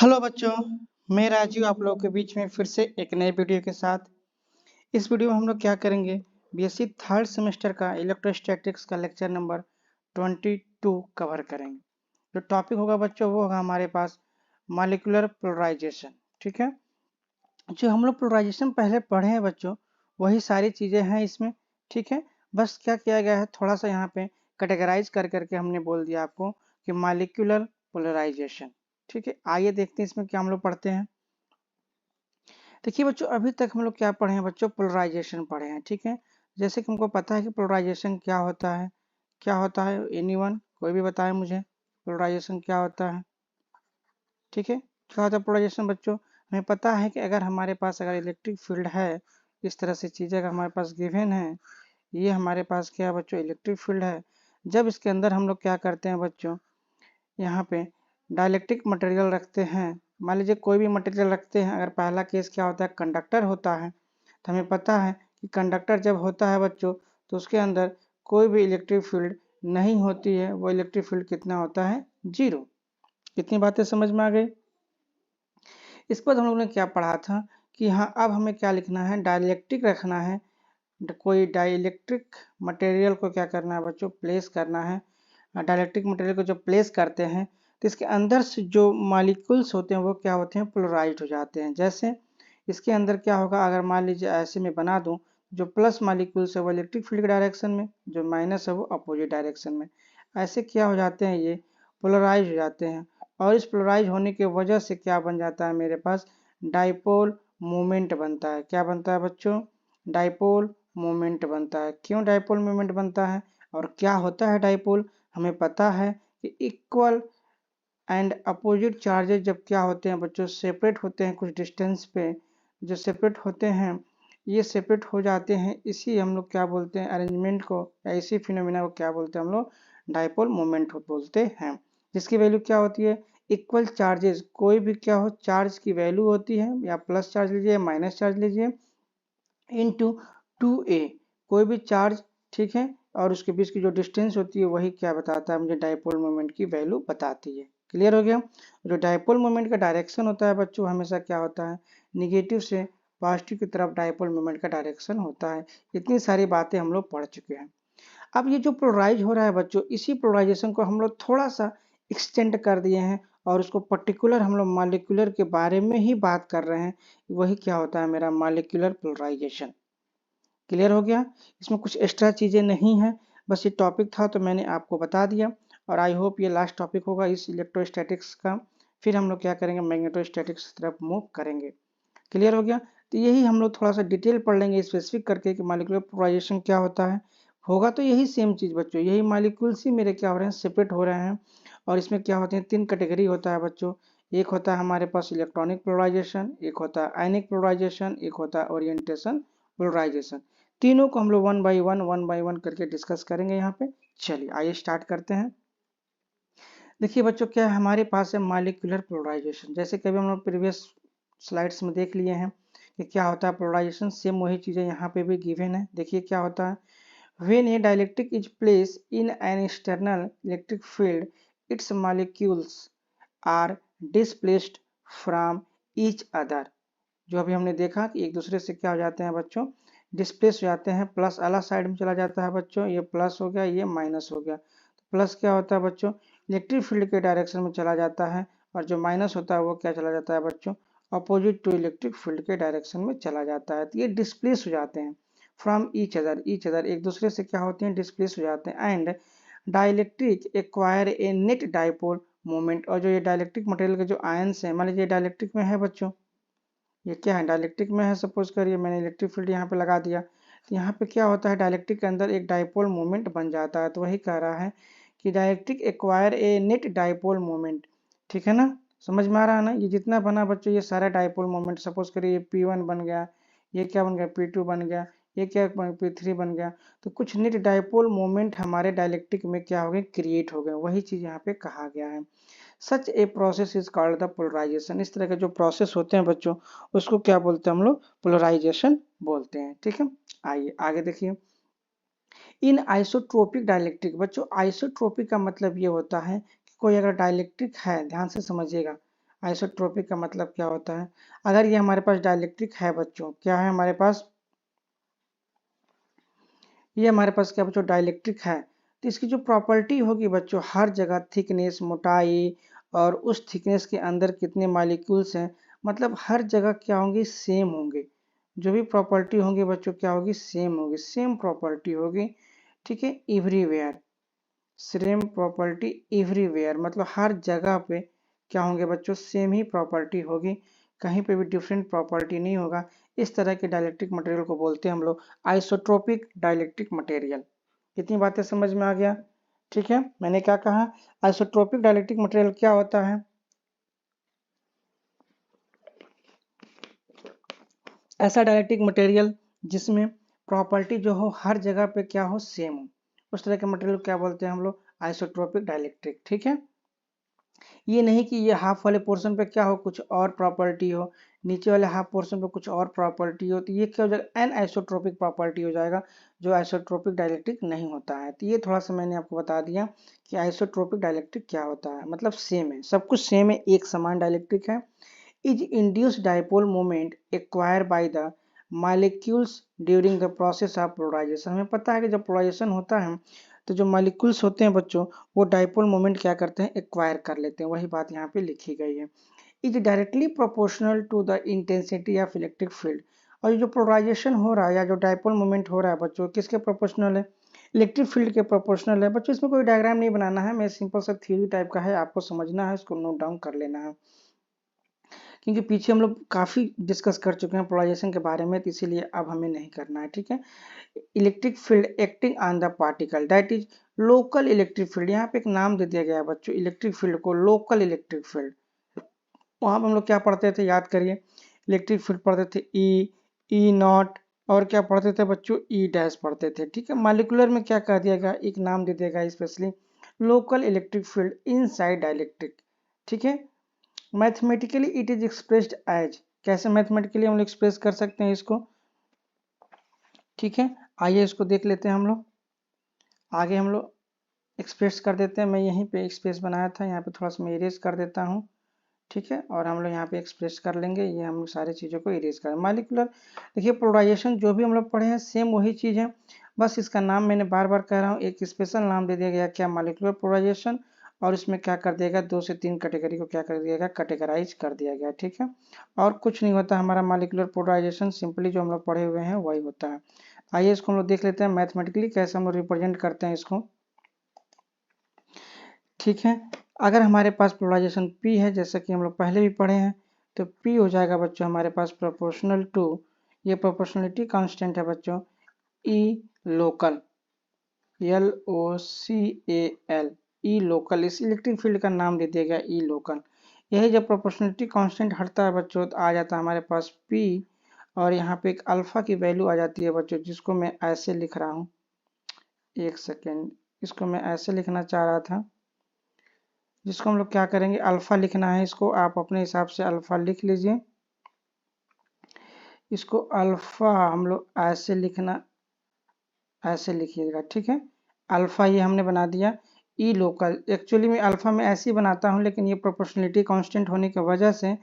Hello बच्चों, मैं राजू आप लोगों के बीच में फिर से एक नए वीडियो के साथ। इस वीडियो में हम लोग क्या करेंगे, बीएससी थर्ड सेमेस्टर का इलेक्ट्रोस्टैटिक्स का लेक्चर नंबर 22 कवर करेंगे। जो टॉपिक होगा बच्चों वो होगा हमारे पास मॉलिक्यूलर पोलराइजेशन। ठीक है, जो हम लोग पोलराइजेशन पहले पढ़े हैं बच्चों वही सारी चीज़ें हैं इसमें। ठीक है, बस क्या किया गया है, थोड़ा सा यहाँ पे कैटेगराइज कर करके हमने बोल दिया आपको कि मॉलिक्यूलर पोलराइजेशन। ठीक है, आइए देखते हैं इसमें क्या हम लोग पढ़ते हैं। देखिए बच्चों, अभी तक हम लोग क्या पढ़े हैं बच्चों, पोलराइजेशन पढ़े हैं। ठीक है, जैसे कि हमको पता है कि पोलराइजेशन क्या होता है। क्या होता है, एनीवन कोई भी बताए मुझे पोलराइजेशन क्या होता है। ठीक है, क्या होता है पोलराइजेशन बच्चों, हमें पता है कि अगर हमारे पास अगर इलेक्ट्रिक फील्ड है, इस तरह से चीज़ें अगर हमारे पास गिवन है, ये हमारे पास क्या है बच्चों, इलेक्ट्रिक फील्ड है। जब इसके अंदर हम लोग क्या करते हैं बच्चों, यहाँ पे डाइलेक्ट्रिक मटेरियल रखते हैं। मान लीजिए कोई भी मटेरियल रखते हैं, अगर पहला केस क्या होता है, कंडक्टर होता है, तो हमें पता है कि कंडक्टर जब होता है बच्चों तो उसके अंदर कोई भी इलेक्ट्रिक फील्ड नहीं होती है। वो इलेक्ट्रिक फील्ड कितना होता है, जीरो। कितनी बातें समझ में आ गई। इस पर हम लोगों ने क्या पढ़ा था कि हाँ अब हमें क्या लिखना है, डाइलेक्ट्रिक रखना है। कोई डाइलेक्ट्रिक मटेरियल को क्या करना है बच्चों, प्लेस करना है। डाइलेक्ट्रिक मटेरियल को जब प्लेस करते हैं तो इसके अंदर से जो मॉलिक्यूल्स होते हैं वो क्या होते हैं, पोलराइज्ड हो जाते हैं। जैसे इसके अंदर क्या होगा, अगर मान लीजिए ऐसे में बना दूं, जो प्लस मॉलिक्यूल्स है वो इलेक्ट्रिक फील्ड के डायरेक्शन में, जो माइनस है वो अपोजिट डायरेक्शन में। ऐसे क्या हो जाते हैं, ये पोलराइज हो जाते हैं। और इस पोलराइज होने की वजह से क्या बन जाता है, मेरे पास डाइपोल मोमेंट बनता है। क्या बनता है बच्चों, डाइपोल मोमेंट बनता है। क्यों डाइपोल मोमेंट बनता है और क्या होता है डाइपोल, हमें पता है कि इक्वल एंड अपोजिट चार्जेस जब क्या होते हैं बच्चों, सेपरेट होते हैं कुछ डिस्टेंस पे, जो सेपरेट होते हैं ये सेपरेट हो जाते हैं, इसी हम लोग क्या बोलते हैं, अरेंजमेंट को या इसी फिनोमिना को क्या बोलते हैं हम लोग, डाइपोल मोमेंट बोलते हैं। जिसकी वैल्यू क्या होती है, इक्वल चार्जेस, कोई भी क्या हो चार्ज की वैल्यू होती है, या प्लस चार्ज लीजिए माइनस चार्ज लीजिए, इंटू 2a, कोई भी चार्ज। ठीक है, और उसके बीच की जो डिस्टेंस होती है वही क्या बताता है, मुझे डाइपोल मोमेंट की वैल्यू बताती है। क्लियर हो गया। जो डाइपोल मोमेंट का डायरेक्शन होता है बच्चों हमेशा क्या होता है, निगेटिव से पॉजिटिव की तरफ डाइपोल मोमेंट का डायरेक्शन होता है। इतनी सारी बातें हम लोग पढ़ चुके हैं। अब ये जो पोलराइज हो रहा है बच्चों, इसी पोलराइजेशन को हम लोग थोड़ा सा एक्सटेंड कर दिए हैं और उसको पर्टिकुलर हम लोग मॉलिक्यूलर के बारे में ही बात कर रहे हैं। वही क्या होता है, मेरा मॉलिक्यूलर पोलराइजेशन। क्लियर हो गया। इसमें कुछ एक्स्ट्रा चीज़ें नहीं है, बस ये टॉपिक था तो मैंने आपको बता दिया। और आई होप ये लास्ट टॉपिक होगा इस इलेक्ट्रोस्टैटिक्स का। फिर हम लोग क्या करेंगे, मैग्नेटोस्टैटिक्स की तरफ मूव करेंगे। क्लियर हो गया। तो यही हम लोग थोड़ा सा डिटेल पढ़ लेंगे स्पेसिफिक करके कि मॉलिक्यूलर पोलराइजेशन क्या होता है। होगा तो यही सेम चीज़ बच्चों, यही मॉलिक्यूल्स ही मेरे क्या हो रहे हैं, सेपरेट हो रहे हैं। और इसमें क्या होते हैं, तीन कैटेगरी होता है बच्चों। एक होता है हमारे पास इलेक्ट्रॉनिक पोलराइजेशन, एक होता है आयनिक पोलराइजेशन, एक होता है ओरिएंटेशन पोलराइजेशन। तीनों को हम लोग वन बाई वन करके डिस्कस करेंगे यहाँ पे। चलिए आइए स्टार्ट करते हैं। देखिए बच्चों, क्या है हमारे पास है मॉलिक्यूलर पोलराइजेशन। जैसे कि अभी हम लोग प्रीवियस स्लाइड्स में देख लिए हैं कि क्या होता है पोलराइजेशन, सेम वही चीज़ें यहाँ पे भी गिवन है। देखिए क्या होता है, when a dielectric is place in an external electric field, it's molecules are displaced from each other. जो अभी हमने देखा कि एक दूसरे से क्या हो जाते हैं बच्चों, डिस्प्लेस हो जाते हैं। प्लस अलग साइड में चला जाता है बच्चों, ये प्लस हो गया ये माइनस हो गया। तो प्लस क्या होता है बच्चों, इलेक्ट्रिक फील्ड के डायरेक्शन में चला जाता है, और जो माइनस होता है वो क्या चला जाता है बच्चों, अपोजिट टू इलेक्ट्रिक फील्ड के डायरेक्शन में चला जाता है। तो ये डिस्प्लेस हो जाते हैं फ्रॉम ईच अदर एक दूसरे से क्या होते हैं, डिस्प्लेस हो जाते हैं। And dielectric acquire a net dipole moment, और जो ये डाइलेक्ट्रिक मटेरियल के जो आयंस हैं, मान लीजिए डाइलेक्ट्रिक में है बच्चों, ये क्या है डाइलेक्ट्रिक में है, सपोज करिए मैंने इलेक्ट्रिक फील्ड यहाँ पे लगा दिया, तो यहाँ पे क्या होता है, डाइलेक्ट्रिक के अंदर एक डाइपोल मोमेंट बन जाता है। तो वही कह रहा है कि dielectric acquire a net dipole moment. ठीक है ना, समझ में आ रहा है ना, ये जितना बना बच्चों ये सारा डाइपोल मोमेंट, सपोज करिए ये P1 बन गया, ये क्या बन गया P2 बन गया, ये क्या P3 बन गया। तो कुछ नेट डाइपोल मोमेंट हमारे डाइलेक्ट्रिक में क्या हो गए, क्रिएट हो गए। वही चीज यहाँ पे कहा गया है। Such a process is called the polarisation. इस तरह के जो प्रोसेस होते हैं बच्चों उसको क्या बोलते हैं हम लोग, पोलराइजेशन बोलते हैं। ठीक है, आइए आगे देखिए। इन आइसोट्रोपिक डाइलेक्ट्रिक, बच्चों आइसोट्रोपिक का मतलब ये होता है कि कोई अगर डाइलेक्ट्रिक है, ध्यान से समझिएगा, आइसोट्रोपिक का मतलब क्या होता है? अगर ये हमारे पास डाइलेक्ट्रिक है बच्चों, क्या है हमारे पास, ये हमारे पास क्या बच्चों डाइलेक्ट्रिक है, तो इसकी जो प्रॉपर्टी होगी बच्चों, हर जगह थिकनेस, मोटाई और उस थिकनेस के अंदर कितने मॉलिक्यूल्स हैं, मतलब हर जगह क्या होंगे, सेम होंगे। जो भी प्रॉपर्टी होंगी बच्चों क्या होगी, सेम होगी, सेम प्रॉपर्टी होगी। ठीक है, एवरीवेयर, सेम प्रॉपर्टी एवरीवेयर, मतलब हर जगह पे क्या होंगे बच्चों, सेम ही प्रॉपर्टी होगी, कहीं पे भी डिफरेंट प्रॉपर्टी नहीं होगा। इस तरह के डाइलेक्ट्रिक मटेरियल को बोलते हैं हम लोग आइसोट्रोपिक डाइलेक्ट्रिक मटेरियल। इतनी बातें समझ में आ गया? ठीक है, मैंने क्या कहा, आइसोट्रोपिक डाइलेक्ट्रिक मटेरियल क्या होता है, ऐसा डाइलेक्ट्रिक मटेरियल जिसमें प्रॉपर्टी जो हो हर जगह पे क्या हो, सेम हो, उस तरह के मटेरियल क्या बोलते हैं हम लोग, आइसोट्रोपिक डाइलेक्ट्रिक। ठीक है, ये नहीं कि ये हाफ वाले पोर्शन पे क्या हो, कुछ और प्रॉपर्टी हो, नीचे वाले हाफ पोर्शन पे कुछ और प्रॉपर्टी हो, तो ये क्या हो जाएगा, एन आइसोट्रोपिक प्रॉपर्टी हो जाएगा, जो आइसोट्रोपिक डाइलेक्ट्रिक नहीं होता है। तो ये थोड़ा सा मैंने आपको बता दिया कि आइसोट्रोपिक डाइलेक्ट्रिक क्या होता है, मतलब सेम है, सब कुछ सेम है, एक समान डाइलेक्ट्रिक है। Is induced dipole moment acquire by the molecules during the process of polarisation. हमें पता है कि जब पोलराइजेशन होता है तो जो मॉलिक्यूल्स होते हैं बच्चों, वो डाइपोल मोमेंट क्या करते हैं, एक्वायर कर लेते हैं, वही बात यहाँ पे लिखी गई है। Is directly proportional to the intensity of electric field. और ये जो पोलराइजेशन हो रहा है या जो डाइपोल मोमेंट हो रहा है बच्चों, किसके प्रोपोर्शनल है, इलेक्ट्रिक फील्ड के प्रोपोर्शनल है। बच्चों इसमें कोई डायग्राम नहीं बनाना है, मैं सिंपल सा थ्योरी टाइप का है, आपको समझना है, इसको नोट डाउन कर लेना है, क्योंकि पीछे हम लोग काफ़ी डिस्कस कर चुके हैं पोलराइजेशन के बारे में, तो इसीलिए अब हमें नहीं करना है। ठीक है, electric field acting on the particle that is local electric field, यहाँ पे एक नाम दे दिया गया है बच्चों इलेक्ट्रिक फील्ड को, लोकल इलेक्ट्रिक फील्ड। वहां पर हम लोग क्या पढ़ते थे, याद करिए, इलेक्ट्रिक फील्ड पढ़ते थे ई नॉट, और क्या पढ़ते थे बच्चों, ई डैश पढ़ते थे। ठीक है, मॉलिक्यूलर में क्या कह दिया गया, एक नाम दे दिया गया specially, local electric field inside dielectric. ठीक है, mathematically it is expressed as, कैसे मैथमेटिकली हम लोग एक्सप्रेस कर सकते हैं इसको। ठीक है, आइए इसको देख लेते हैं हम लोग, आगे हम लोग एक्सप्रेस कर देते हैं। मैं यहीं पे स्पेस बनाया था, यहाँ पे थोड़ा सा मैं इरेज कर देता हूँ। ठीक है, और हम लोग यहाँ पे एक्सप्रेस कर लेंगे, ये हम लोग सारी चीज़ों को इरेज करें। मॉलिक्यूलर, देखिए पोलराइजेशन जो भी हम लोग पढ़े हैं सेम वही चीज़ है, बस इसका नाम मैंने बार बार कह रहा हूँ, एक स्पेशल नाम दे दिया गया क्या, मॉलिक्यूलर पोलराइजेशन, और इसमें क्या कर दिया गया, 2 से 3 कैटेगरी को क्या कर दिया गया, कैटेगराइज कर दिया गया। ठीक है, और कुछ नहीं होता हमारा मॉलिक्यूलर पोलराइजेशन, सिंपली जो हम लोग पढ़े हुए हैं वही होता है। आइए इसको हम लोग देख लेते हैं मैथमेटिकली कैसे हम लोग रिप्रेजेंट करते हैं इसको। ठीक है, अगर हमारे पास पोलराइजेशन P है, जैसा कि हम लोग पहले भी पढ़े हैं, तो P हो जाएगा बच्चों हमारे पास प्रोपोर्शनल टू, ये प्रोपोर्शनलिटी कांस्टेंट है बच्चों, E local, LOCAL, E local, इस इलेक्ट्रिक फील्ड का नाम दे दिया गया E लोकल। यही जब प्रोपोर्शनलिटी कांस्टेंट हटता है बच्चों, तो आ जाता है हमारे पास P, और यहाँ पे एक अल्फा की वैल्यू आ जाती है बच्चों, जिसको मैं ऐसे लिख रहा हूँ, एक सेकेंड, इसको मैं ऐसे लिखना चाह रहा था, जिसको हम लोग क्या करेंगे, अल्फा लिखना है, इसको आप अपने हिसाब से अल्फा लिख लीजिए, इसको अल्फा हम लोग ऐसे लिखना, ऐसे लिखिएगा। ठीक है, अल्फा ये हमने बना दिया, ई लोकल, एक्चुअली मैं अल्फा में ऐसे ही बनाता हूँ, लेकिन ये प्रोपोर्शनलिटी कांस्टेंट होने की वजह से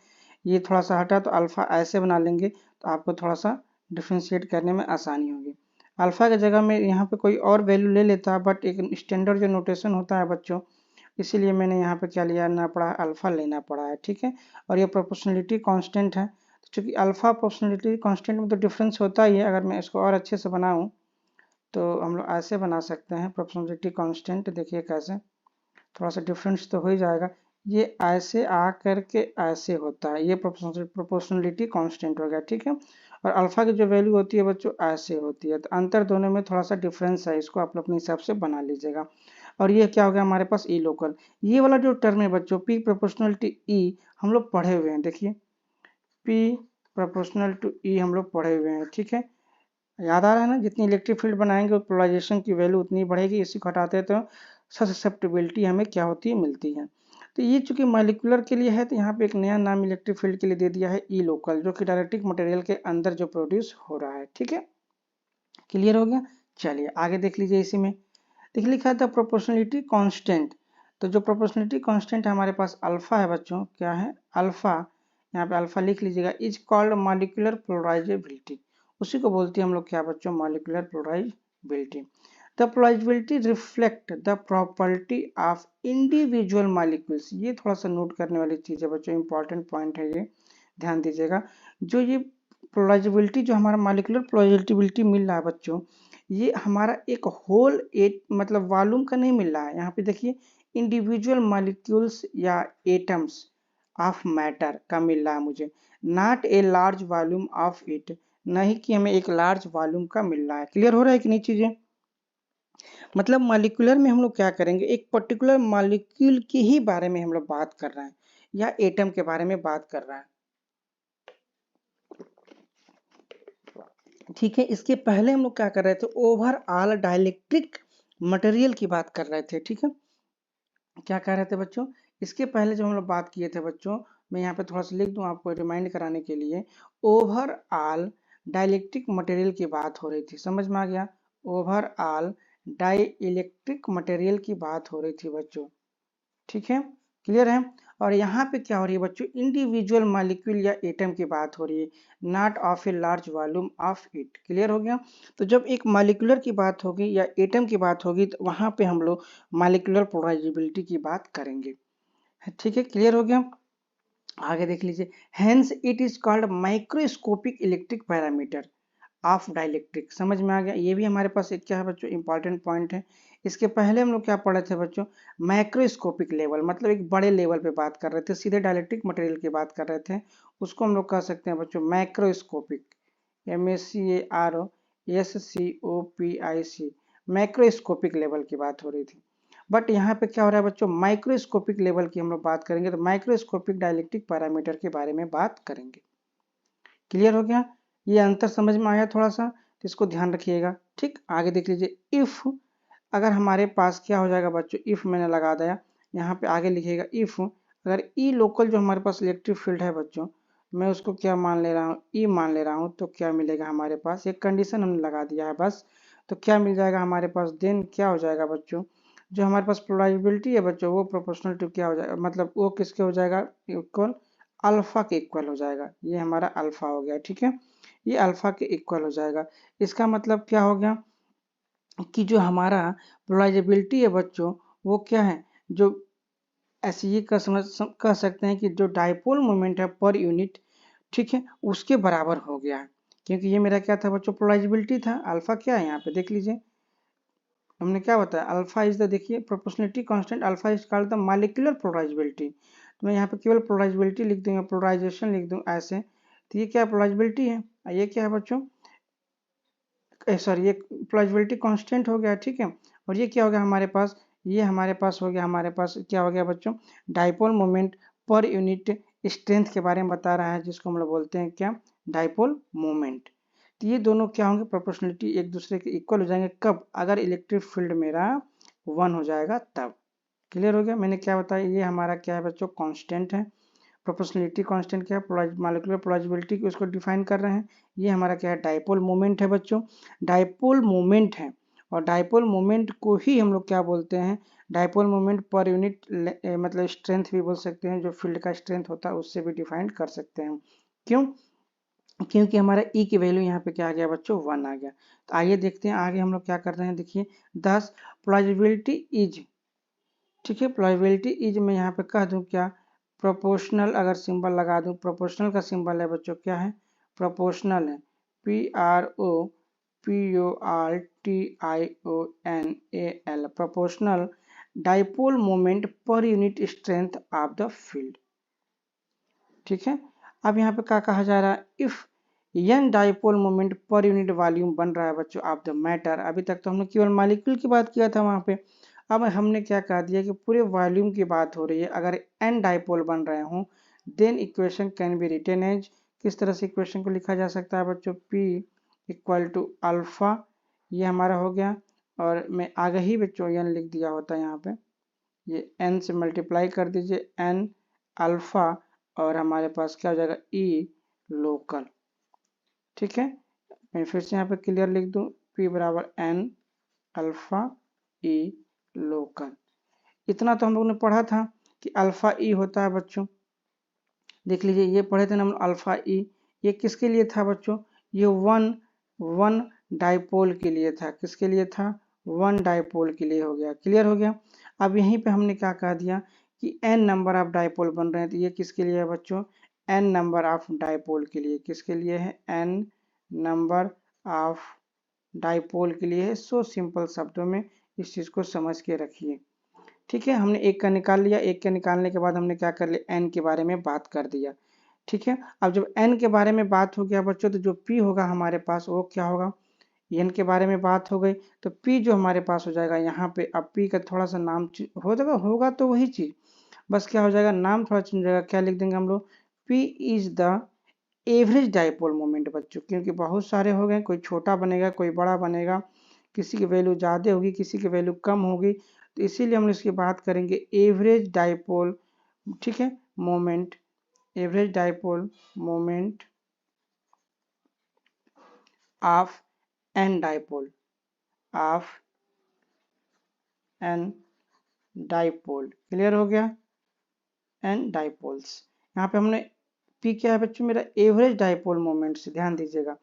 ये थोड़ा सा हटा, तो अल्फा ऐसे बना लेंगे, तो आपको थोड़ा सा डिफ्रेंशिएट करने में आसानी होगी। अल्फा की जगह में यहाँ पे कोई और वैल्यू ले लेता है, बट एक स्टैंडर्ड जो नोटेशन होता है बच्चों, इसीलिए मैंने यहाँ पे क्या लिया ना पड़ा, अल्फा लेना पड़ा है। ठीक है, और ये प्रोपोर्शनलिटी कांस्टेंट है, तो चूंकि अल्फा प्रोपोर्शनलिटी कांस्टेंट में तो डिफरेंस होता ही है, अगर मैं इसको और अच्छे से बनाऊं तो हम लोग ऐसे बना सकते हैं प्रोपोर्शनलिटी कांस्टेंट, देखिए कैसे, थोड़ा सा डिफरेंस तो हो ही जाएगा, ये ऐसे आ करके ऐसे होता है, ये प्रोपोर्शनलिटी कांस्टेंट हो गया। ठीक है, और अल्फा की जो वैल्यू होती है बच्चों ऐसे होती है, तो अंतर दोनों में थोड़ा सा डिफरेंस है, इसको आप अपने हिसाब से बना लीजिएगा। और ये क्या हो गया हमारे पास, ई लोकल, ये वाला जो टर्म है बच्चों पी प्रोपोर्शनल टू ई, हम लोग पढ़े हुए हैं, देखिए पी प्रोपोर्शनल टू ई हम लोग पढ़े हुए हैं। ठीक है, याद आ रहा है ना, जितनी इलेक्ट्रिक फील्ड बनाएंगे पोलराइजेशन की वैल्यू उतनी बढ़ेगी, इसी को हटाते हैं तो ससेप्टिबिलिटी हमें क्या होती है, मिलती है। तो ये चूंकि मॉलिक्यूलर के लिए है, तो यहाँ पे एक नया नाम इलेक्ट्रिक फील्ड के लिए दे दिया है ई लोकल, जो कि डायरेक्ट्रिक मटेरियल के अंदर जो प्रोड्यूस हो रहा है। ठीक है, क्लियर हो गया, चलिए आगे देख लीजिए, इसी में देखिए लिखा था प्रोपोर्शनलिटी कांस्टेंट, तो जो प्रोपोर्शनलिटी कांस्टेंट हमारे पास अल्फा है बच्चों, क्या है अल्फा, यहाँ पे अल्फा लिख लीजिएगा, इज कॉल्ड मॉलिक्यूलर पोलराइजेबिलिटी। उसी को बोलते हैं हम लोग क्या बच्चों, molecular polarisability. The polarisability reflect the property of individual molecules. ये थोड़ा सा नोट करने वाली चीज है बच्चों, इंपॉर्टेंट पॉइंट है ये, ध्यान दीजिएगा। जो ये पोलराइजेबिलिटी, जो हमारा मॉलिक्यूलर पोलराइजेबिलिटी मिल रहा है बच्चों, ये हमारा एक होल मतलब वॉल्यूम का नहीं मिल रहा है। यहाँ पे देखिए इंडिविजुअल मॉलिक्यूल्स या एटम्स ऑफ मैटर का मिल रहा है मुझे, not a large volume of it, नहीं कि हमें एक लार्ज वॉल्यूम का मिल रहा है। क्लियर हो रहा है कि नहीं चीजें? मतलब मॉलिक्यूलर में हम लोग क्या करेंगे, एक पर्टिकुलर मॉलिक्यूल के ही बारे में हम लोग बात कर रहे हैं या एटम के बारे में बात कर रहे हैं, ठीक है। इसके पहले हम लोग क्या कर रहे थे, ओवरऑल डाइलेक्ट्रिक मटेरियल की बात कर रहे थे, ठीक है। क्या कह रहे थे बच्चों, इसके पहले जो हम लोग बात किए थे बच्चों, मैं यहाँ पे थोड़ा सा लिख दूं आपको रिमाइंड कराने के लिए, ओवरऑल डाइलेक्ट्रिक मटेरियल की बात हो रही थी, समझ में आ गया? ओवरऑल डाइलेक्ट्रिक मटेरियल की बात हो रही थी बच्चों, ठीक है, क्लियर है। और यहाँ पे क्या हो रही है बच्चों, इंडिविजुअल मॉलिक्यूल या एटम की बात हो रही है, not of a large volume of it. Clear हो गया? तो जब एक मॉलिक्यूलर की बात होगी या एटम की बात होगी तो वहां पे हम लोग मॉलिक्यूलर पोलराइजेबिलिटी की बात करेंगे, ठीक है, क्लियर हो गया। आगे देख लीजिए, hence it is called microscopic electric parameter of dielectric. समझ में आ गया? ये भी हमारे पास एक क्या है बच्चों, इंपॉर्टेंट पॉइंट है। इसके पहले हम लोग क्या पढ़े थे बच्चों, मैक्रोस्कोपिक लेवल, मतलब एक बड़े लेवल पे बात कर रहे थे, सीधे डाइलेक्ट्रिक मटेरियल की बात कर रहे थे, उसको हम लोग कह सकते हैं बच्चों मैक्रोस्कोपिक, MACROSCOPIC, मैक्रोस्कोपिक लेवल की बात हो रही थी। बट यहाँ पे क्या हो रहा है बच्चों, माइक्रोस्कोपिक लेवल की हम लोग बात करेंगे, तो माइक्रोस्कोपिक डाइलेक्ट्रिक पैरामीटर के बारे में बात करेंगे। क्लियर हो गया? ये अंतर समझ में आया थोड़ा सा, तो इसको ध्यान रखिएगा, ठीक। आगे देख लीजिए, इफ अगर हमारे पास क्या हो जाएगा बच्चों, इफ मैंने लगा दिया, यहाँ पे आगे लिखिएगा, इफ अगर ई लोकल जो हमारे पास इलेक्ट्रिक फील्ड है बच्चों, मैं उसको क्या मान ले रहा हूँ, ई मान ले रहा हूँ, तो क्या मिलेगा हमारे पास, एक कंडीशन हमने लगा दिया है बस, तो क्या मिल जाएगा हमारे पास, देन क्या हो जाएगा बच्चों, जो हमारे पास पोलराइजेबिलिटी है बच्चों, वो प्रोपोर्शनल टू क्या हो जाएगा, मतलब वो किसके हो जाएगा, इक्वल अल्फा के इक्वल हो जाएगा। ये हमारा अल्फा हो गया, ठीक है, ये अल्फा के इक्वल हो जाएगा। इसका मतलब क्या हो गया कि जो हमारा पोलराइजेबिलिटी है बच्चों, वो क्या है, जो ऐसे ये कह सकते हैं कि जो डाइपोल मोमेंट है पर यूनिट, ठीक है, उसके बराबर हो गया है। क्योंकि ये मेरा क्या था बच्चों, पोलराइजेबिलिटी था, अल्फा क्या है यहाँ पे देख लीजिए, हमने क्या बताया, अल्फा इज द, देखिए proportionality constant alpha is called the molecular polarisability. तो मैं यहाँ पे केवल पोलराइजेबिलिटी लिख दूंगा, पोलराइजेशन लिख दूं ऐसे, तो ये क्या पोलराइजेबिलिटी है, ये क्या है बच्चों, सॉरी ये पोलराइजेबिलिटी कांस्टेंट हो गया, ठीक है। और ये क्या हो गया हमारे पास, ये हमारे पास हो गया, हमारे पास क्या हो गया बच्चों, dipole moment per unit strength के बारे में बता रहा है, जिसको हम लोग बोलते हैं क्या, डाइपोल मोमेंट। तो ये दोनों क्या होंगे, प्रोपोर्शनलिटी एक दूसरे के इक्वल हो जाएंगे, कब, अगर इलेक्ट्रिक फील्ड मेरा 1 हो जाएगा तब। क्लियर हो गया? मैंने क्या बताया, ये हमारा क्या है बच्चों, कांस्टेंट है। प्रोपोर्शनलिटी कांस्टेंट क्या है, मॉलिक्यूलर पोलराइजेबिलिटी की उसको डिफाइन कर रहे हैं। ये हमारा क्या है, डाइपोल मोमेंट है बच्चों, डाइपोल मोमेंट है। और डाइपोल मोमेंट को ही हम लोग क्या बोलते हैं, डाइपोल मोमेंट पर यूनिट मतलब स्ट्रेंथ भी बोल सकते हैं, जो फील्ड का स्ट्रेंथ होता है उससे भी डिफाइन कर सकते हैं। क्यों? क्योंकि हमारा ई की वैल्यू यहाँ पे क्या आ गया बच्चों, 1 आ गया। तो आइए देखते हैं आगे हम लोग क्या कर रहे हैं, देखिए 10 पोलराइजेबिलिटी इज, ठीक है, प्रोबेबिलिटी इज में यहाँ पे कह दूं क्या, प्रोपोर्शनल, अगर सिंबल लगा दूं, प्रोपोर्शनल का सिंबल है बच्चों क्या है, प्रोपोर्शनल है, PROPORTIONAL, proportional dipole moment per unit strength of the field, ठीक है। अब यहाँ पे क्या कहा जा रहा है, if N dipole moment per unit volume बन रहा है बच्चों ऑफ द मैटर, अभी तक तो हमने केवल मॉलिक्यूल की बात किया था वहां पे, अब हमने क्या कह दिया कि पूरे वॉल्यूम की बात हो रही है, अगर एन डाइपोल बन रहे हों, then equation can be written as, किस तरह से इक्वेशन को लिखा जा सकता है बच्चों, P इक्वल टू अल्फा, ये हमारा हो गया, और मैं आगे ही बच्चों एन लिख दिया होता है यहाँ पे, ये एन से मल्टीप्लाई कर दीजिए, एन अल्फा, और हमारे पास क्या हो जाएगा, ई लोकल, ठीक है। मैं फिर से यहाँ पे क्लियर लिख दूं, P बराबर एन अल्फा ई लोकल। इतना तो हम लोग ने पढ़ा था कि अल्फा ई होता है बच्चों, देख लीजिए ये पढ़े थे ना हम अल्फा ई, ये किसके लिए था बच्चों, ये वन डाइपोल के लिए था, किसके लिए था, वन डाइपोल के लिए हो गया, क्लियर हो गया। अब यहीं पे हमने क्या कह दिया कि n नंबर ऑफ डाइपोल बन रहे हैं, तो ये किसके लिए है बच्चों, n नंबर ऑफ डाइपोल के लिए, किसके लिए है, n नंबर ऑफ डाइपोल के लिए है। सो सिंपल शब्दों में इस चीज को समझ के रखिए, ठीक है। हमने एक का निकाल लिया, एक के निकालने के बाद हमने क्या कर लिया, एन के बारे में बात कर दिया, ठीक है। अब जब एन के बारे में बात हो गया बच्चों, तो जो पी होगा हमारे पास वो क्या होगा, एन के बारे में बात हो गई तो पी जो हमारे पास हो जाएगा यहाँ पे, अब पी का थोड़ा सा नाम हो जाएगा, होगा तो वही चीज, बस क्या हो जाएगा, नाम थोड़ा चेंज हो जाएगा, क्या लिख देंगे हम लोग, P is the average dipole moment बच्चों, क्योंकि बहुत सारे हो गए, कोई छोटा बनेगा कोई बड़ा बनेगा, किसी की वैल्यू ज़्यादा होगी किसी की वैल्यू कम होगी, तो इसीलिए हम इसकी बात करेंगे एवरेज डाइपोल, ठीक है, moment, average dipole moment of an dipole, of an dipole, clear हो गया, एन डाइपोल्स। यहाँ पे हमने पी क्या है बच्चों, मेरा एवरेज डाइपोल मोमेंट से, ध्यान दीजिएगा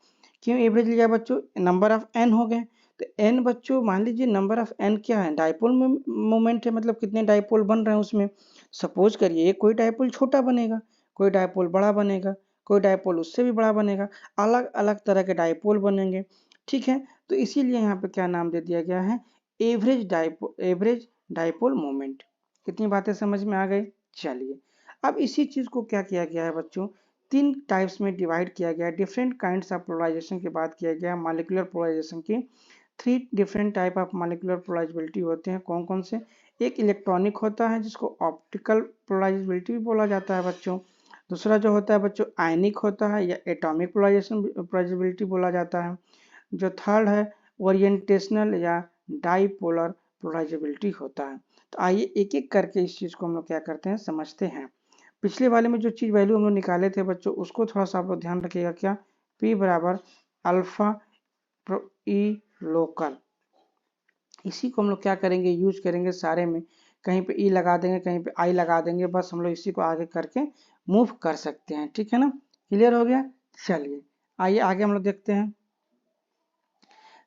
क्यों एवरेज लिया बच्चों, नंबर ऑफ एन हो गए, तो एन बच्चों मान लीजिए नंबर ऑफ एन क्या है, डाइपोल मोमेंट है, मतलब कितने डाइपोल बन रहे हैं उसमें। सपोज करिए कोई डाइपोल छोटा बनेगा, कोई डाइपोल बड़ा बनेगा, कोई डाइपोल उससे भी बड़ा बनेगा, अलग अलग तरह के डाइपोल बनेंगे, ठीक है। तो इसीलिए यहाँ पे क्या नाम दे दिया गया है, एवरेज डाइपोल मोमेंट। कितनी बातें समझ में आ गई, चलिए अब इसी चीज को क्या किया गया है बच्चों, तीन टाइप्स में डिवाइड किया गया है, डिफरेंट काइंड्स ऑफ पोलराइजेशन की बात किया गया है, मॉलिक्यूलर पोलराइजेशन की। Three different type of molecular polarisability होते हैं, कौन कौन से, एक इलेक्ट्रॉनिक होता है जिसको ऑप्टिकल पोलराइजेबिलिटी भी बोला जाता है बच्चों, दूसरा जो होता है बच्चों आयनिक होता है या एटॉमिक पोलराइजेबिलिटी बोला जाता है, जो थर्ड है ओरिएंटेशनल या डाइपोलर पोलराइजेबिलिटी होता है। तो आइए एक एक करके इस चीज को हम लोग क्या करते हैं, समझते हैं। पिछले वाले में जो चीज वैल्यू हम लोग निकाले थे बच्चों, उसको थोड़ा सा आप लोग ध्यान रखिएगा, क्या, P बराबर अल्फा ई लोकल, इसी को हम लोग क्या करेंगे, यूज करेंगे सारे में, कहीं पे ई लगा देंगे कहीं पे आई लगा देंगे, बस हम लोग इसी को आगे करके मूव कर सकते हैं, ठीक है ना, क्लियर हो गया। चलिए आइए आगे हम लोग देखते हैं।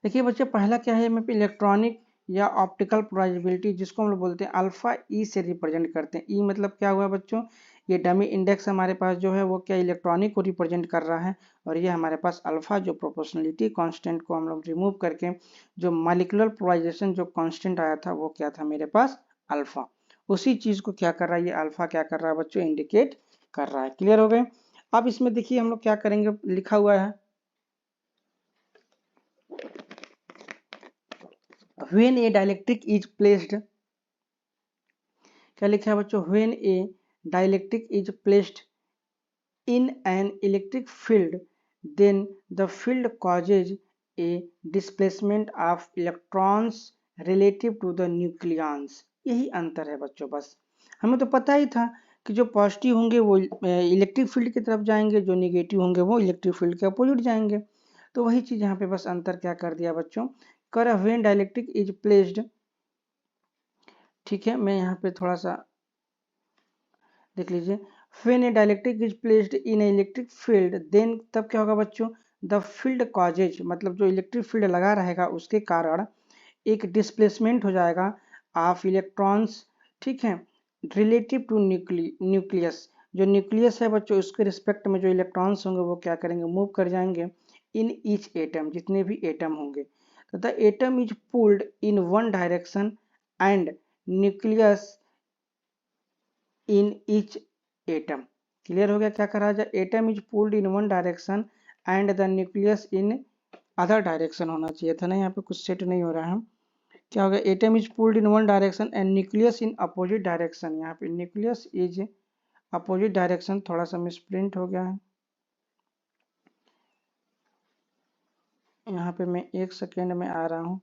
देखिए बच्चे पहला क्या है, में इलेक्ट्रॉनिक या ऑप्टिकल पोलराइजेबिलिटी, जिसको हम लोग बोलते हैं अल्फा ई से रिप्रेजेंट करते हैं। ई मतलब क्या हुआ बच्चों, ये डमी इंडेक्स हमारे पास जो है वो क्या इलेक्ट्रॉनिक को रिप्रेजेंट कर रहा है, और ये हमारे पास अल्फा जो प्रोपोर्शनलिटी कांस्टेंट को हम लोग रिमूव करके जो मॉलिक्यूलर पोलराइजेशन जो कांस्टेंट आया था वो क्या था मेरे पास, अल्फा, उसी चीज को क्या कर रहा है ये अल्फा, क्या कर रहा है बच्चों, इंडिकेट कर रहा है, क्लियर हो गए। अब इसमें देखिए हम लोग क्या करेंगे, लिखा हुआ है when a dielectric is placed, क्या लिखा है बच्चों, when a dielectric is placed in an electric field then the field causes a displacement of electrons relative to the nucleons। यही अंतर है बच्चों, बस हमें तो पता ही था कि जो पॉजिटिव होंगे वो इलेक्ट्रिक फील्ड की तरफ जाएंगे, जो निगेटिव होंगे वो इलेक्ट्रिक फील्ड के अपोजिट जाएंगे, तो वही चीज यहाँ पे बस अंतर क्या कर दिया बच्चों, कर व्हेन डाइलेक्ट्रिक इज प्लेस्ड, ठीक है। मैं यहाँ पे थोड़ा सा देख लीजिए, when a dielectric is placed in electric field then, तब क्या होगा बच्चों, द फील्ड कॉजेज, मतलब जो इलेक्ट्रिक फील्ड लगा रहेगा उसके कारण एक डिस्प्लेसमेंट हो जाएगा ऑफ इलेक्ट्रॉन्स, ठीक है, रिलेटिव टू न्यूक्लियस, जो न्यूक्लियस है बच्चों उसके रिस्पेक्ट में जो इलेक्ट्रॉन्स होंगे वो क्या करेंगे, मूव कर जाएंगे इन ईच एटम, जितने भी एटम होंगे, तो the atom is pulled in one direction and nucleus in each atom, clear हो गया, क्या करा जाए, atom is pulled in one direction and the nucleus in other direction होना चाहिए था ना, यहाँ पे कुछ सेट नहीं हो रहा है, क्या हो गया, atom is pulled in one direction and nucleus in opposite direction, यहाँ पे न्यूक्लियस इज अपोजिट डायरेक्शन, थोड़ा सा मिसप्रिंट हो गया है, यहाँ पे मैं एक सेकेंड में आ रहा हूँ,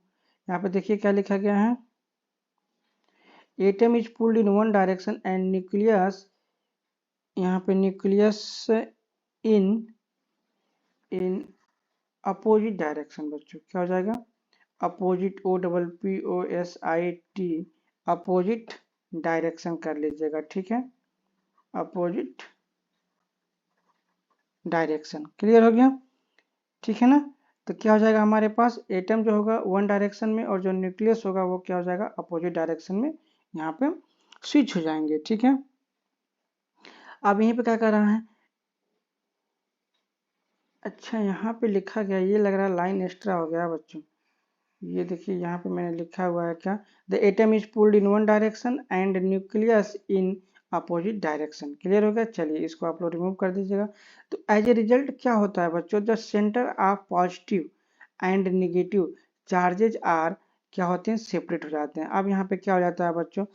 यहाँ पे देखिए क्या लिखा गया है, atom is pulled in one direction and nucleus, यहाँ पे nucleus in in opposite direction बच्चों, क्या हो जाएगा, opposite, O double P O S I T, opposite direction कर लीजिएगा, ठीक है, अपोजिट डायरेक्शन। क्लियर हो गया, ठीक है ना। तो क्या हो जाएगा हमारे पास, एटम जो होगा वन डायरेक्शन में और जो न्यूक्लियस होगा वो क्या हो जाएगा, अपोजिट डायरेक्शन में यहाँ पे स्विच हो जाएंगे, ठीक है। अब यहीं पे क्या कर रहा है, अच्छा यहाँ पे लिखा गया, ये लग रहा है लाइन एक्स्ट्रा हो गया बच्चों। ये देखिए यहाँ पे मैंने लिखा हुआ है क्या, the atom is pulled in one direction and nucleus in opposite direction. Clear हो गया, चलिए इसको आप लोग रिमूव कर दीजिएगा। तो एज ए रिजल्ट क्या होता है बच्चों, the centre of positive and negative charges are क्या होते हैं, सेपरेट हो जाते हैं। अब यहाँ पे क्या हो जाता है बच्चों,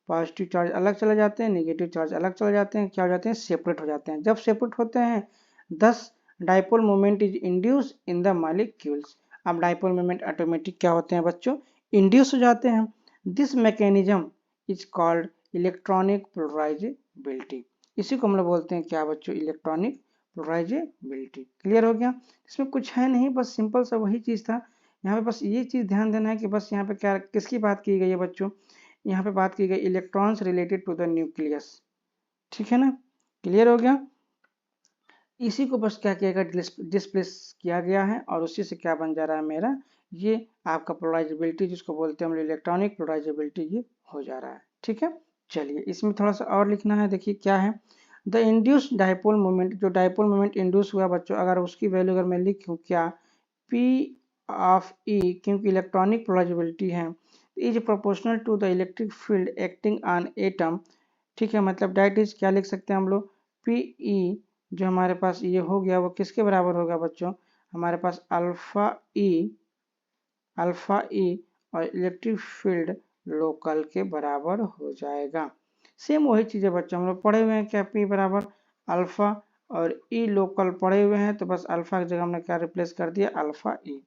पॉजिटिव चार्ज अलग चले जाते हैं, निगेटिव चार्ज अलग चले जाते हैं, क्या हो जाते हैं, सेपरेट हो जाते हैं। जब सेपरेट होते हैं दस dipole moment is induce in the molecules. अब डाइपोल मोमेंट ऑटोमेटिक क्या होते हैं बच्चों, इंड्यूस हो जाते हैं। This mechanism is called electronic polarisability. इसी को हम लोग बोलते हैं क्या बच्चों, इलेक्ट्रॉनिक पोलराइजेबिलिटी। क्लियर हो गया, इसमें कुछ है नहीं, बस सिंपल सा वही चीज था। यहाँ पे बस ये चीज ध्यान देना है कि बस यहाँ पे क्या किसकी बात की गई है बच्चों, यहाँ पे बात की गई electrons related to the nucleus, ठीक है ना। क्लियर हो गया, इसी को बस क्या किया गया, डिस्प्लेस किया गया है और उसी से क्या बन जा रहा है मेरा, ये आपका पोलराइजेबिलिटी जिसको बोलते हैं हम इलेक्ट्रॉनिक पोलराइजेबिलिटी, ये हो जा रहा है, ठीक है। चलिए इसमें थोड़ा सा और लिखना है, देखिए क्या है, द इंड्यूस डाइपोल मोमेंट, जो डाइपोल मोमेंट इंड्यूस हुआ बच्चों, अगर उसकी वैल्यू अगर मैं लिखूँ क्या, पी ऑफ ई, क्योंकि इलेक्ट्रॉनिक पोलराइजेबिलिटी है, is proportional to the electric field acting on atom, ठीक है। मतलब डैट इज क्या लिख सकते हैं हम लोग, पी ई जो हमारे पास ये हो गया वो किसके बराबर होगा बच्चों, हमारे पास अल्फा ई और इलेक्ट्रिक फील्ड लोकल के बराबर हो जाएगा। सेम वही चीज़ है बच्चों, हम लोग पढ़े हुए हैं क्या, पी बराबर अल्फा और ई लोकल पढ़े हुए हैं, तो बस अल्फा की जगह हमने क्या रिप्लेस कर दिया, अल्फा ई,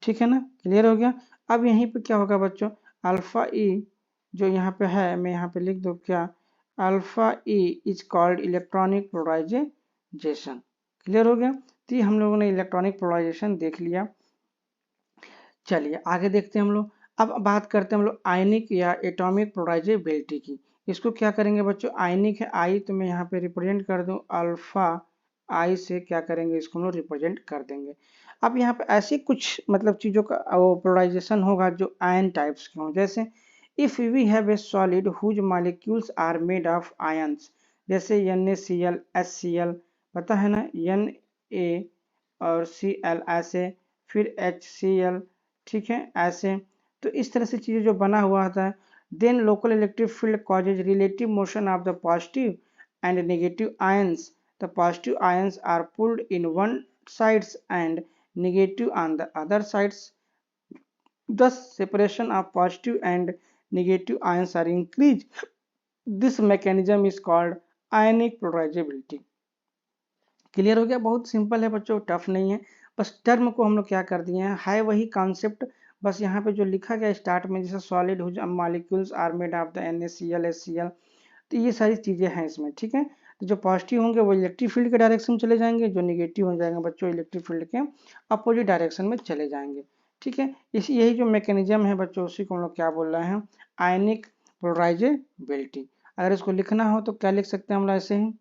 ठीक है ना। क्लियर हो गया, अब यहीं पे क्या होगा बच्चों, अल्फा ई जो यहाँ पे है मैं यहाँ पे लिख दूँ क्या, alpha E is called electronic polarisation. Clear हो गया, तो ये हम लोगों ने इलेक्ट्रॉनिक पोलराइजेशन देख लिया। चलिए आगे देखते हैं हम लोग, अब बात करते हैं हम लोग आयनिक या एटॉमिक पोलराइजेबिलिटी की। इसको क्या करेंगे बच्चों, आयनिक है आई, तो मैं यहाँ पे रिप्रेजेंट कर दूँ अल्फा आई से, क्या करेंगे इसको हम लोग रिप्रेजेंट कर देंगे। अब यहाँ पे ऐसी कुछ मतलब चीज़ों का वो पोलराइजेशन होगा जो आयन टाइप्स के हों, जैसे if we have a solid whose molecules are made of ions, जैसे NaCl HCl, पता है ना, Na और Cl ऐसे, फिर HCl, ठीक है ऐसे, तो इस तरह से चीज़ें जो बना हुआ होता है, then local electric field causes relative motion of the positive and negative ions, the positive ions are pulled in one sides and negative on the other sides, thus separation of positive and negative ions are increased. This mechanism is called ionic polarizability. Clear हो गया, बहुत simple है बच्चों, tough नहीं है, बस term को हम लोग क्या कर दिए हैं, है वही कॉन्सेप्ट, बस यहाँ पे जो लिखा गया स्टार्ट में, जैसे solid whose molecules are made of the NaCl HCl, तो ये सारी चीज़ें हैं इसमें, ठीक है। तो जो पॉजिटिव होंगे वो इलेक्ट्रिक फील्ड के डायरेक्शन में चले जाएंगे, जो निगेटिव हो जाएंगे बच्चों इलेक्ट्रिक फील्ड के अपोजिट डायरेक्शन में चले जाएंगे, ठीक है। इसी यही जो मैकेनिज्म है बच्चों, उसी को हम लोग क्या बोल रहे हैं, आयनिक पोलराइजेबिलिटी। अगर इसको लिखना हो तो क्या लिख सकते हैं हम लोग ऐसे ही,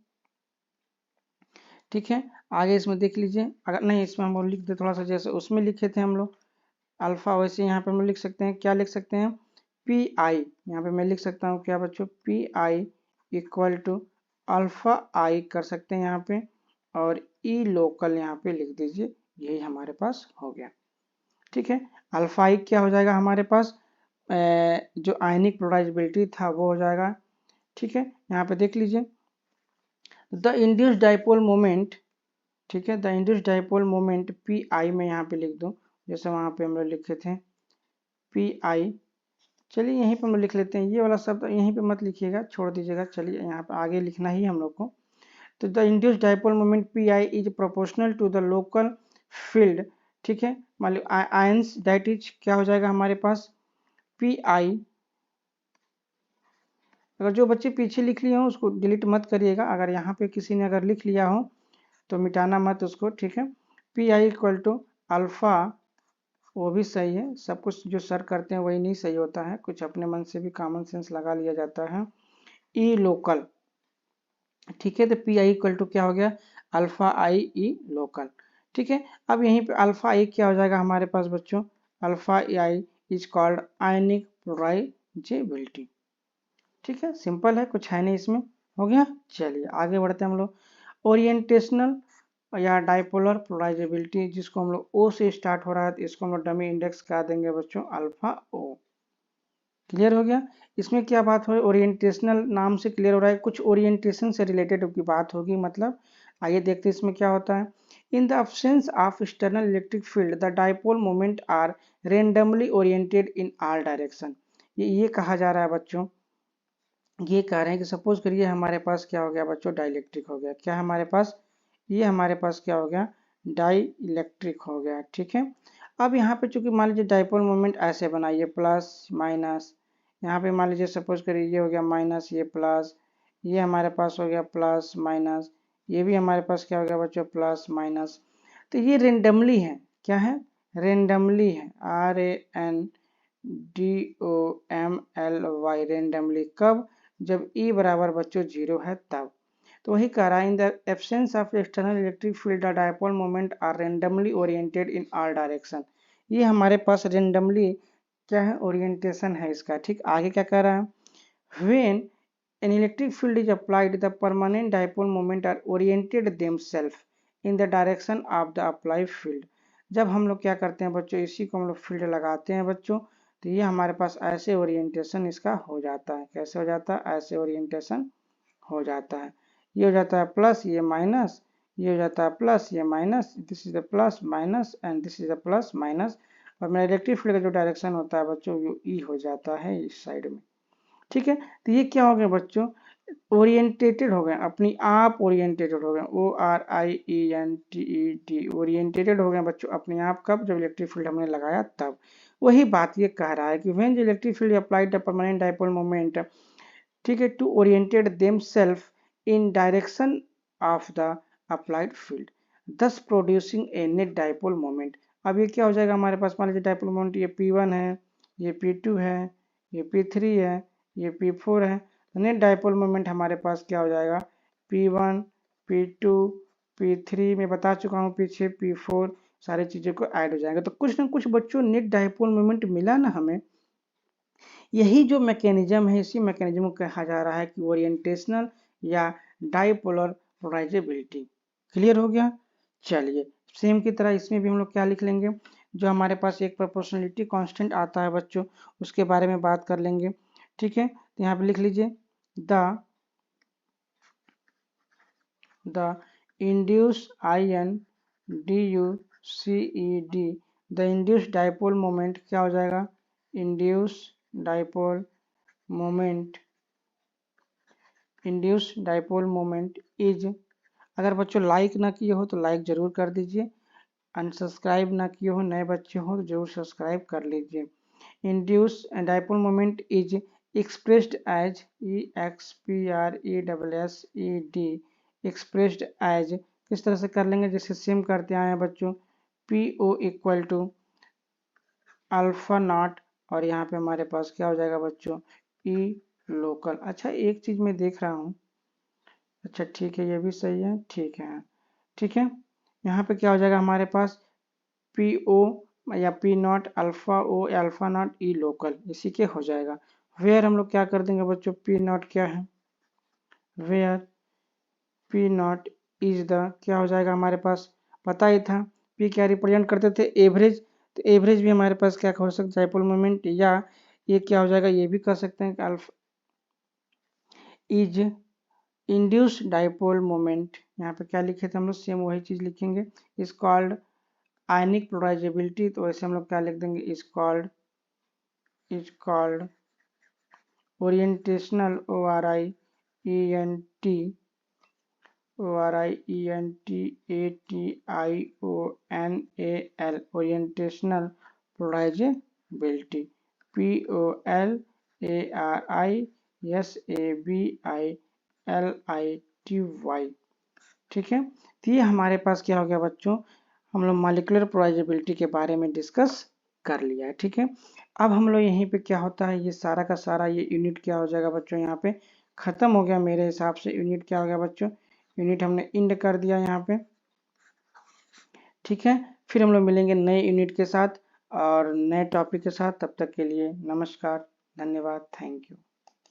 ठीक है। आगे इसमें देख लीजिए, अगर नहीं इसमें हम लोग लिख दे थोड़ा सा, जैसे उसमें लिखे थे हम लोग अल्फा, वैसे यहाँ पे हम लिख सकते हैं, क्या लिख सकते हैं, पी आई, यहाँ पे मैं लिख सकता हूँ क्या बच्चों, p I equal to alpha I कर सकते हैं यहाँ पे, और ई लोकल यहाँ पे लिख दीजिए, यही हमारे पास हो गया, ठीक है। अल्फा आई क्या हो जाएगा हमारे पास, जो आयनिक पोलराइजेबिलिटी था वो हो जाएगा, ठीक है। यहाँ पे देख लीजिए द इंड्यूस्ड डाइपोल मोमेंट, ठीक है, the induced dipole moment P आई में यहाँ पे लिख दूँ, जैसे वहाँ पे हम लोग लिखे थे पी आई, चलिए यहीं पर हम लिख लेते हैं, ये वाला शब्द यहीं पे मत लिखिएगा, छोड़ दीजिएगा, चलिए यहाँ पे आगे लिखना ही हम लोग को। तो the induced dipole moment P I is proportional to the local field, ठीक है, मतलब आयंस दैट इज क्या हो जाएगा हमारे पास, पी आई, अगर जो बच्चे पीछे लिख लिए हो उसको डिलीट मत करिएगा, अगर यहाँ पे किसी ने अगर लिख लिया हो तो मिटाना मत उसको, ठीक है। P I equal to alpha वो भी सही है। सब कुछ जो सर करते हैं वही नहीं सही होता है, कुछ अपने मन से भी कॉमन सेंस लगा लिया जाता है। ई लोकल, ठीक है, तो पी आई इक्वल टू क्या हो गया, अल्फा आई ई लोकल। ठीक है, अब यहीं पे अल्फा आई क्या हो जाएगा हमारे पास बच्चों, alpha I is called ionic polarisability. ठीक है, सिंपल है, कुछ है नहीं इसमें, हो गया। चलिए आगे बढ़ते हैं हम लोग। ओरिएंटेशनल या डाइपोलर पोलराइजेबिलिटी, जिसको हम लोग ओ से स्टार्ट हो रहा है, तो इसको हम लोग डमी इंडेक्स क्या देंगे बच्चों, अल्फा ओ। क्लियर हो गया। इसमें क्या बात हो रही है, ओरिएंटेशनल नाम से क्लियर हो रहा है, कुछ ओरिएंटेशन से रिलेटेड की बात होगी मतलब। आइए देखते हैं इसमें क्या होता है। In the absence of external electric field the dipole moment are randomly oriented in all direction. ये कहा जा रहा है बच्चों, ये कह रहे हैं कि सपोज करिए हमारे पास क्या हो गया बच्चों, डाइलेक्ट्रिक हो गया, क्या हमारे पास, ये हमारे पास क्या हो गया, डाई इलेक्ट्रिक हो गया। ठीक है, अब यहाँ पे चूंकि मान लीजिए डाइपोल मोमेंट ऐसे बनाइए, प्लस माइनस, यहाँ पे मान लीजिए सपोज करिए ये हो गया माइनस, ये प्लस, ये हमारे पास हो गया प्लस माइनस, ये भी हमारे पास क्या हो गया बच्चों, प्लस माइनस। तो ये रेंडमली है, क्या है, रेंडमली है, RANDOMLY, रेंडमली। कब, जब E बराबर बच्चों 0 है तब। तो वही कह रहा है, in the absence of external electric field the dipole moment are randomly oriented in all direction. ये हमारे पास रेंडमली क्या है, ओरिएंटेशन है इसका। ठीक, आगे क्या कह रहा है, when an electric field is applied the permanent dipole moment are oriented themselves in the direction of the applied field। जब हम लोग क्या करते हैं बच्चों, इसी को हम लोग फील्ड लगाते हैं बच्चों, तो ये हमारे पास ऐसे ओरिएंटेशन इसका हो जाता है। कैसे हो जाता है, ऐसे ओरिएंटेशन हो जाता है। ये हो जाता है प्लस, ये माइनस, ये हो जाता है प्लस, ये minus, this is the plus minus and this is the plus minus. और मेरा इलेक्ट्रिक फील्ड का जो डायरेक्शन होता है बच्चों, वो ई हो जाता है इस साइड में। ठीक है, तो ये क्या हो गया बच्चों, ओरिएंटेटेड हो गए, अपनी आप ओरिएंटेटेड हो गए, ORIENTED, ओरिएंटेटेड हो गए बच्चों अपने आप। कब, जब इलेक्ट्रिक फील्ड हमने लगाया तब। वही बात ये कह रहा है कि when the electric field applied the permanent dipole moment, ठीक है, to oriented themselves in direction of the applied field, thus producing a net dipole moment. अब ये क्या हो जाएगा हमारे पास, मान लीजिए डाइपोल मोमेंट ये P1 है, ये P2 है, ये P3 है, ये P4 है। तो नेट डाइपोल मोमेंट हमारे पास क्या हो जाएगा, P1 P2 P3, मैं बता चुका हूँ पीछे, P4, सारी चीज़ों को ऐड हो जाएगा। तो कुछ ना कुछ बच्चों नेट डाइपोल मोमेंट मिला ना हमें। यही जो मैकेनिज्म है, इसी मैकेनिज्म को कहा जा रहा है कि ओरिएंटेशनल या डाइपोलर पोलराइजेबिलिटी। क्लियर हो गया। चलिए सेम की तरह इसमें भी हम लोग क्या लिख लेंगे, जो हमारे पास एक प्रोपोर्शनलिटी कांस्टेंट आता है बच्चों, उसके बारे में बात कर लेंगे। ठीक है, तो यहाँ पे लिख लीजिए, the induce INDUCED, the induce dipole moment क्या हो जाएगा, induce dipole moment, induce dipole moment is, अगर बच्चों लाइक ना किए हो तो लाइक जरूर कर दीजिए, अनसब्सक्राइब ना किए हो, नए बच्चे हो तो जरूर सब्सक्राइब कर लीजिए। Induce dipole moment is expressed as EXPRESSED, expressed as, किस तरह से कर लेंगे, जैसे सेम करते आए हैं बच्चों, PO equal to alpha naught, और यहाँ पे हमारे पास क्या हो जाएगा बच्चों, E लोकल। अच्छा एक चीज मैं देख रहा हूँ, अच्छा ठीक है, ये भी सही है, ठीक है, ठीक है, यहाँ पे क्या हो जाएगा हमारे पास, PO या P not alpha O alpha not E local, इसी के हो जाएगा। वेयर हम लोग क्या कर देंगे बच्चों, P नॉट क्या है, where P naught is the, क्या हो जाएगा हमारे पास, पता ही था P क्या रिप्रेजेंट करते थे, एवरेज। तो एवरेज भी हमारे पास क्या हो सकता है, डाइपोल मोमेंट, या ये क्या हो जाएगा, ये भी कर सकते हैं कि alpha is induced dipole moment, यहाँ पे क्या लिखे थे हम लोग, सेम वही चीज लिखेंगे, इज कॉल्ड आयनिक पोलराइजेबिलिटी, तो ऐसे हम लोग क्या लिख देंगे, is called orientational, ORIENTATIONAL, orientational polarisability, POLARISABILITY। ठीक है, तो ये हमारे पास क्या हो गया बच्चों, हम लोग मॉलिक्यूलर पोलराइजेबिलिटी के बारे में डिस्कस कर लिया है। ठीक है, अब हम लोग यहीं पे क्या होता है, ये सारा का सारा ये यूनिट क्या हो जाएगा बच्चों, यहाँ पे खत्म हो गया मेरे हिसाब से। यूनिट क्या हो गया बच्चों, यूनिट हमने इंड कर दिया यहाँ पे। ठीक है, फिर हम लोग मिलेंगे नए यूनिट के साथ और नए टॉपिक के साथ। तब तक के लिए नमस्कार, धन्यवाद, थैंक यू।